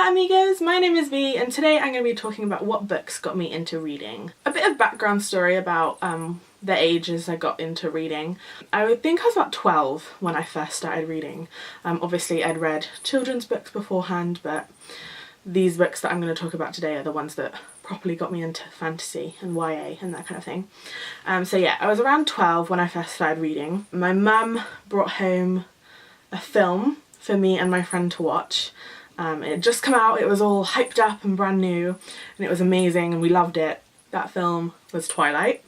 amigos, my name is V and today I'm going to be talking about what books got me into reading. A bit of background story about the ages I got into reading. I would think I was about 12 when I first started reading. Obviously I'd read children's books beforehand, but these books that I'm going to talk about today are the ones that properly got me into fantasy and YA and that kind of thing. So yeah, I was around 12 when I first started reading. My mum brought home a film for me and my friend to watch. It had just come out, it was all hyped up and brand new and it was amazing and we loved it. That film was Twilight.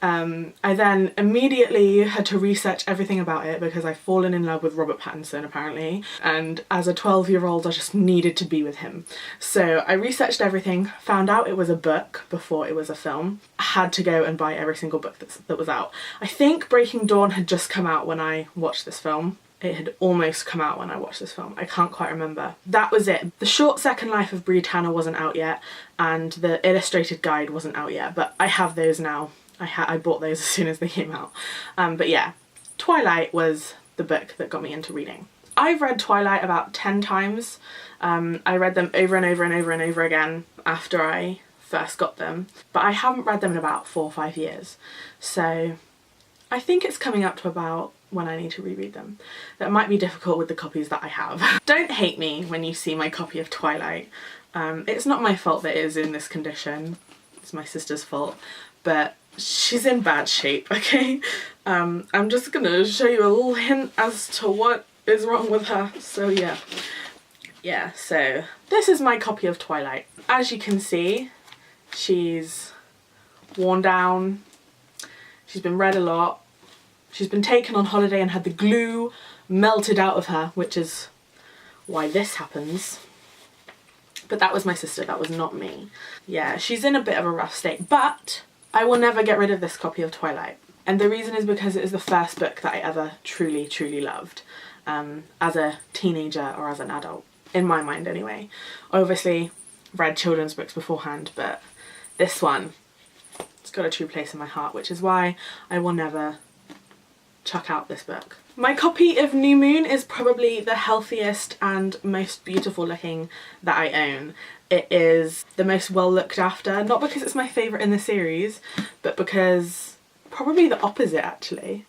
I then immediately had to research everything about it because I've fallen in love with Robert Pattinson apparently, and as a 12-year-old I just needed to be with him. So I researched everything, found out it was a book before it was a film. I had to go and buy every single book that was out. I think Breaking Dawn had just come out when I watched this film. It had almost come out when I watched this film. I can't quite remember. That was it. The short Second Life of Britannia wasn't out yet and the illustrated guide wasn't out yet, but I have those now. I bought those as soon as they came out. But yeah, Twilight was the book that got me into reading. I've read Twilight about 10 times. I read them over and over and over and over again after I first got them, but I haven't read them in about 4 or 5 years. So I think it's coming up to about when I need to reread them. That might be difficult with the copies that I have. Don't hate me when you see my copy of Twilight. It's not my fault that it is in this condition. It's my sister's fault, but she's in bad shape, okay? I'm just gonna show you a little hint as to what is wrong with her. So yeah. Yeah, so this is my copy of Twilight. As you can see, she's worn down. She's been read a lot. She's been taken on holiday and had the glue melted out of her, which is why this happens. But that was my sister, that was not me. Yeah, she's in a bit of a rough state, but I will never get rid of this copy of Twilight. And the reason is because it is the first book that I ever truly, truly loved as a teenager or as an adult, in my mind anyway. I obviously read children's books beforehand, but this one, it's got a true place in my heart, which is why I will never chuck out this book. My copy of New Moon is probably the healthiest and most beautiful looking that I own. It is the most well looked after, not because it's my favourite in the series, but because probably the opposite actually.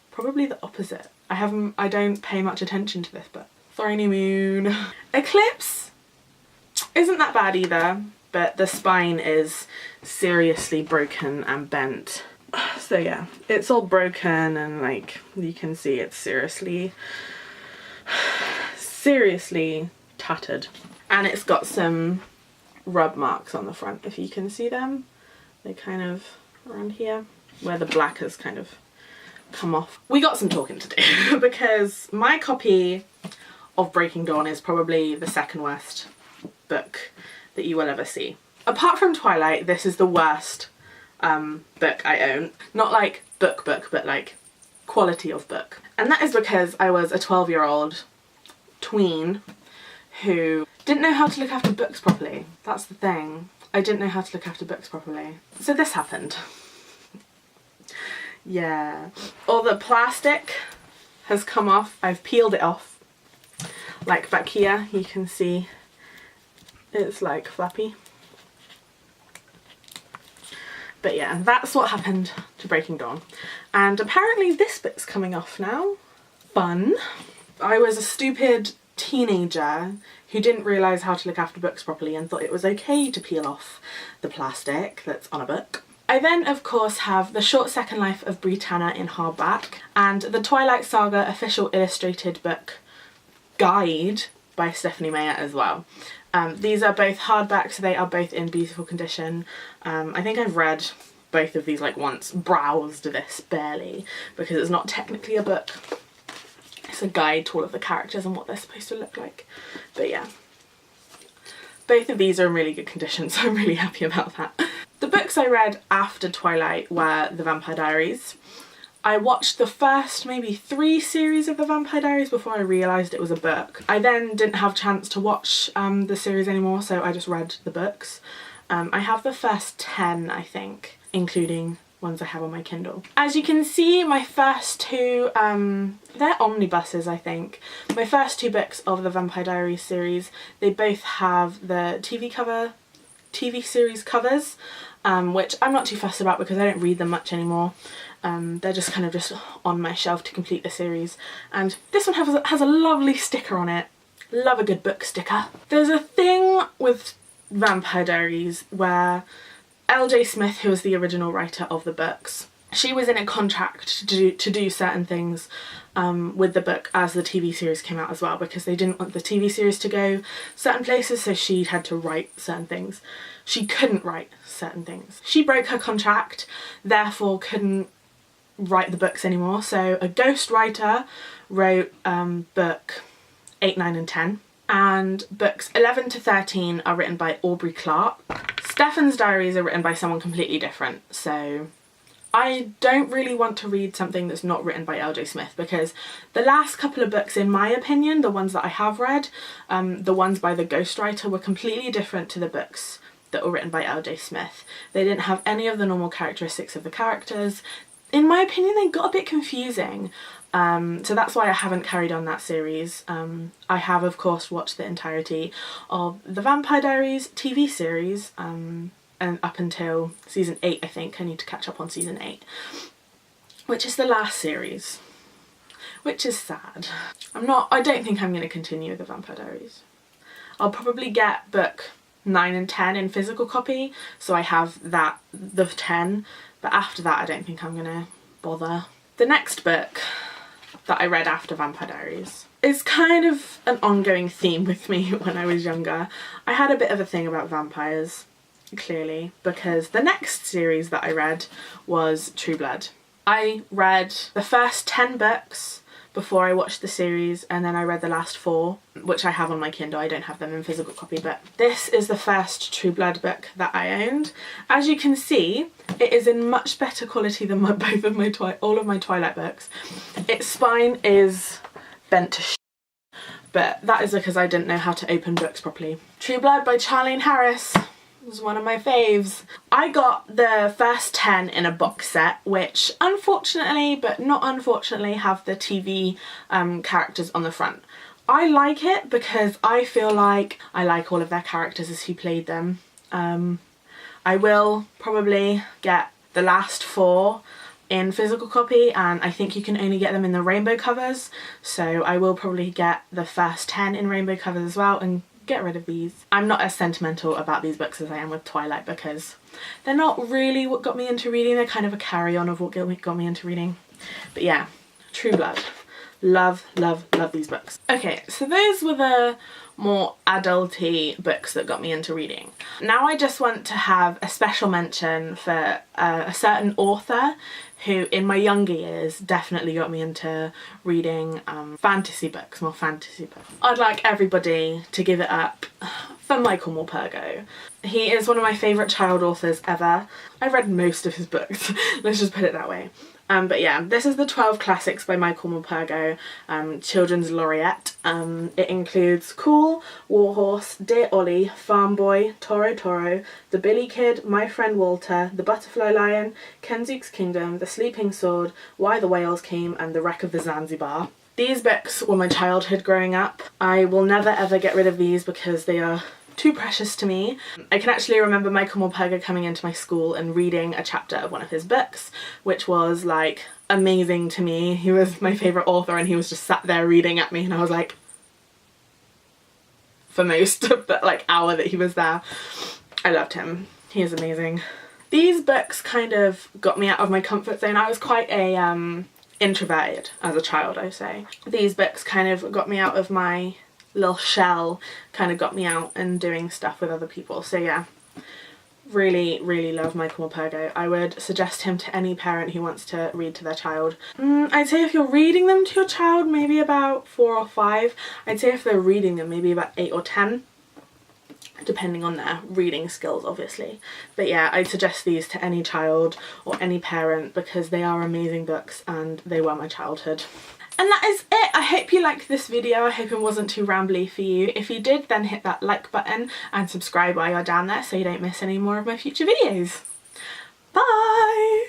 Probably the opposite. I don't pay much attention to this book. Sorry New Moon. Eclipse isn't that bad either, but the spine is seriously broken and bent. So yeah, it's all broken and like you can see it's seriously tattered. And it's got some rub marks on the front, if you can see them. They kind of around here where the black has kind of come off. We got some talking to do because my copy of Breaking Dawn is probably the second worst book that you will ever see. Apart from Twilight, this is the worst book I own. Not like book, but like quality of book. And that is because I was a 12-year-old tween who didn't know how to look after books properly. That's the thing. I didn't know how to look after books properly. So this happened. Yeah. All the plastic has come off. I've peeled it off. Like back here, you can see it's like flappy. But yeah, that's what happened to Breaking Dawn. And apparently this bit's coming off now. Fun. I was a stupid teenager who didn't realise how to look after books properly and thought it was okay to peel off the plastic that's on a book. I then of course have The Short Second Life of Britannia in hardback and the Twilight Saga official illustrated book guide by Stephanie Meyer as well. These are both hardback, so they are both in beautiful condition. I think I've read both of these like once, browsed this barely, because it's not technically a book. It's a guide to all of the characters and what they're supposed to look like. But yeah, both of these are in really good condition, so I'm really happy about that. The books I read after Twilight were The Vampire Diaries. I watched the first maybe 3 series of The Vampire Diaries before I realised it was a book. I then didn't have a chance to watch the series anymore, so I just read the books. I have the first 10, I think, including ones I have on my Kindle. As you can see, my first two, they're omnibuses I think. My first two books of the Vampire Diaries series, they both have the TV series covers, which I'm not too fussed about because I don't read them much anymore. They're just kind of just on my shelf to complete the series. And this one has a lovely sticker on it. Love a good book sticker. There's a thing with Vampire Diaries where L.J. Smith, who was the original writer of the books, she was in a contract to do certain things with the book as the TV series came out as well, because they didn't want the TV series to go certain places, so she had to write certain things. She couldn't write certain things. She broke her contract, therefore couldn't write the books anymore, so a ghost writer wrote book 8, 9 and 10, and books 11 to 13 are written by Aubrey Clark. Stefan's diaries are written by someone completely different, so I don't really want to read something that's not written by L.J. Smith, because the last couple of books, in my opinion, the ones that I have read, the ones by the ghostwriter, were completely different to the books that were written by L.J. Smith. They didn't have any of the normal characteristics of the characters. In my opinion, they got a bit confusing. So that's why I haven't carried on that series. I have, of course, watched the entirety of the Vampire Diaries TV series, and up until season 8, I think. I need to catch up on season 8, which is the last series, which is sad. I don't think I'm going to continue with the Vampire Diaries. I'll probably get book 9 and 10 in physical copy, so I have the 10, but after that I don't think I'm going to bother. The next book that I read after Vampire Diaries is kind of an ongoing theme with me when I was younger. I had a bit of a thing about vampires, clearly, because the next series that I read was True Blood. I read the first 10 books before I watched the series, and then I read the last 4, which I have on my Kindle. I don't have them in physical copy, but this is the first True Blood book that I owned. As you can see, it is in much better quality than all of my Twilight books. Its spine is bent to shit, but that is because I didn't know how to open books properly. True Blood by Charlene Harris was one of my faves. I got the first 10 in a box set, which unfortunately, but not unfortunately, have the TV characters on the front. I like it because I feel like I like all of their characters as who played them. I will probably get the last 4 in physical copy, and I think you can only get them in the rainbow covers, so I will probably get the first 10 in rainbow covers as well and get rid of these. I'm not as sentimental about these books as I am with Twilight, because they're not really what got me into reading. They're kind of a carry-on of what got me into reading. But yeah, True Blood. Love, love, love these books. Okay, so those were the more adulty books that got me into reading. Now I just want to have a special mention for a certain author who in my younger years definitely got me into reading fantasy books, more fantasy books. I'd like everybody to give it up for Michael Morpurgo. He is one of my favourite child authors ever. I've read most of his books, let's just put it that way. But yeah, this is the 12 Classics by Michael Morpurgo, Children's Laureate. It includes Cool, Warhorse, Dear Ollie, Farm Boy, Toro Toro, The Billy Kid, My Friend Walter, The Butterfly Lion, Kenzuke's Kingdom, The Sleeping Sword, Why the Whales Came, and The Wreck of the Zanzibar. These books were my childhood growing up. I will never ever get rid of these because they are too precious to me. I can actually remember Michael Morpurgo coming into my school and reading a chapter of one of his books, which was like amazing to me. He was my favourite author and he was just sat there reading at me, and I was like, for most of the like hour that he was there, I loved him. He is amazing. These books kind of got me out of my comfort zone. I was quite a introverted as a child, I say. These books kind of got me out of my little shell, kind of got me out and doing stuff with other people. So yeah, really, really love Michael Morpurgo. I would suggest him to any parent who wants to read to their child. I'd say if you're reading them to your child, maybe about 4 or 5. I'd say if they're reading them, maybe about 8 or 10. Depending on their reading skills, obviously. But yeah, I'd suggest these to any child or any parent because they are amazing books and they were my childhood. And that is it. I hope you liked this video. I hope it wasn't too rambly for you. If you did, then hit that like button and subscribe while you're down there so you don't miss any more of my future videos. Bye!